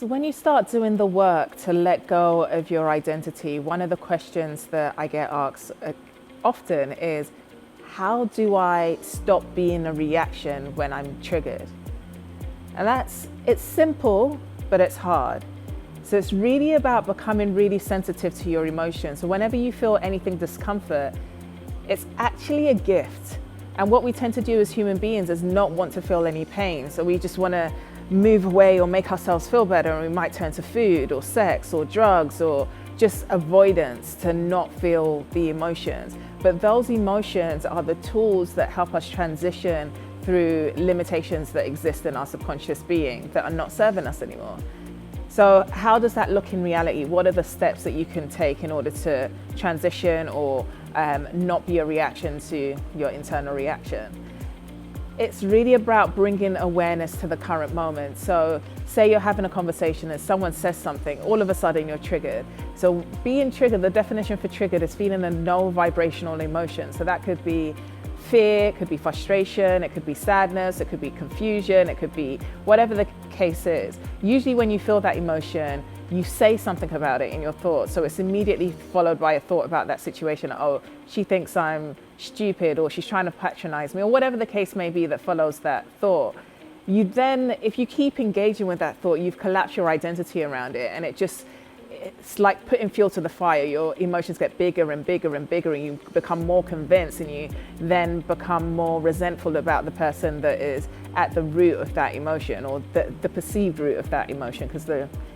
So when you start doing the work to let go of your identity, one of the questions that I get asked often is, how do I stop being a reaction when I'm triggered? And it's simple, but it's hard. So it's really about becoming really sensitive to your emotions. So whenever you feel anything discomfort, it's actually a gift. And what we tend to do as human beings is not want to feel any pain. So we just want to move away or make ourselves feel better, and we might turn to food or sex or drugs or just avoidance to not feel the emotions. But those emotions are the tools that help us transition through limitations that exist in our subconscious being that are not serving us anymore. So how does that look in reality? What are the steps that you can take in order to transition or not be a reaction to your internal reaction? It's really about bringing awareness to the current moment. So say you're having a conversation and someone says something, all of a sudden you're triggered. So being triggered, the definition for triggered is feeling a no vibrational emotion. So that could be fear, it could be frustration, it could be sadness, it could be confusion, it could be whatever the case is. Usually when you feel that emotion, you say something about it in your thoughts. So it's immediately followed by a thought about that situation. Oh, she thinks I'm stupid, or she's trying to patronize me, or whatever the case may be that follows that thought. You then, if you keep engaging with that thought, you've collapsed your identity around it, and it's like putting fuel to the fire. Your emotions get bigger and bigger and bigger, and you become more convinced, and you then become more resentful about the person that is at the root of that emotion, or the perceived root of that emotion, because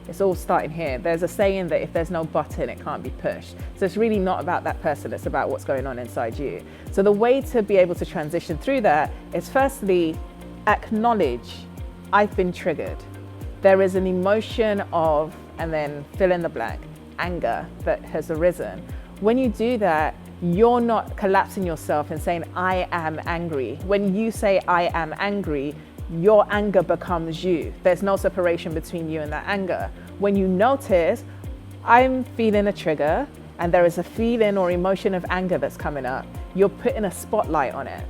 it's all starting here. There's a saying that if there's no button, it can't be pushed. So it's really not about that person, it's about what's going on inside you. So the way to be able to transition through that is firstly, acknowledge, I've been triggered. There is an emotion of, and then fill in the blank, anger that has arisen. When you do that, you're not collapsing yourself and saying, I am angry. When you say, I am angry, your anger becomes you. There's no separation between you and that anger. When you notice, I'm feeling a trigger, and there is a feeling or emotion of anger that's coming up, you're putting a spotlight on it.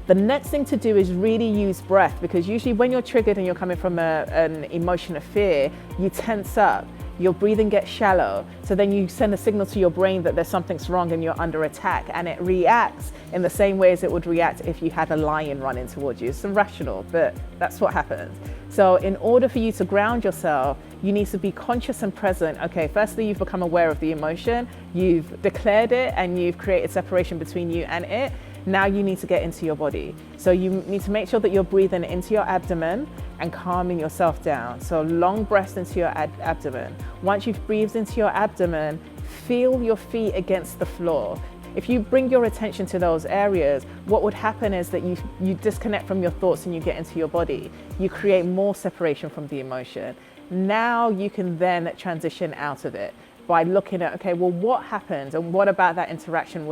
The next thing to do is really use breath, because usually when you're triggered and you're coming from an emotion of fear, you tense up, your breathing gets shallow. So then you send a signal to your brain that there's something's wrong and you're under attack, and it reacts in the same way as it would react if you had a lion running towards you. It's irrational, but that's what happens. So in order for you to ground yourself, you need to be conscious and present. Okay, firstly, you've become aware of the emotion, you've declared it, and you've created separation between you and it. Now you need to get into your body. So you need to make sure that you're breathing into your abdomen and calming yourself down. So long breaths into your abdomen. Once you've breathed into your abdomen, feel your feet against the floor. If you bring your attention to those areas, what would happen is that you disconnect from your thoughts and you get into your body. You create more separation from the emotion. Now you can then transition out of it by looking at, okay, well, what happened and what about that interaction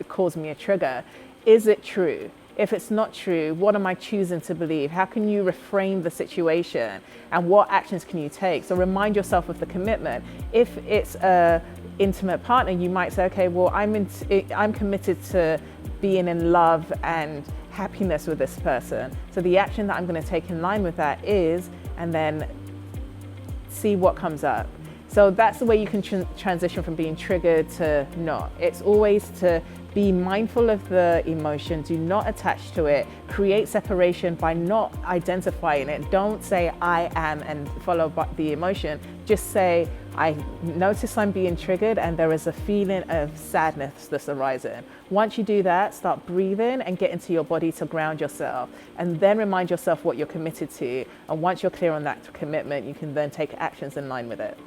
caused me a trigger? Is it true? If it's not true, what am I choosing to believe? How can you reframe the situation, and what actions can you take? So remind yourself of the commitment. If it's a intimate partner, you might say, okay, well, I'm committed to being in love and happiness with this person. So the action that I'm going to take in line with that is, and then see what comes up. So that's the way you can transition from being triggered to not. It's always to be mindful of the emotion, do not attach to it, create separation by not identifying it. Don't say I am and follow the emotion. Just say, I notice I'm being triggered and there is a feeling of sadness that's arising. Once you do that, start breathing and get into your body to ground yourself, and then remind yourself what you're committed to. And once you're clear on that commitment, you can then take actions in line with it.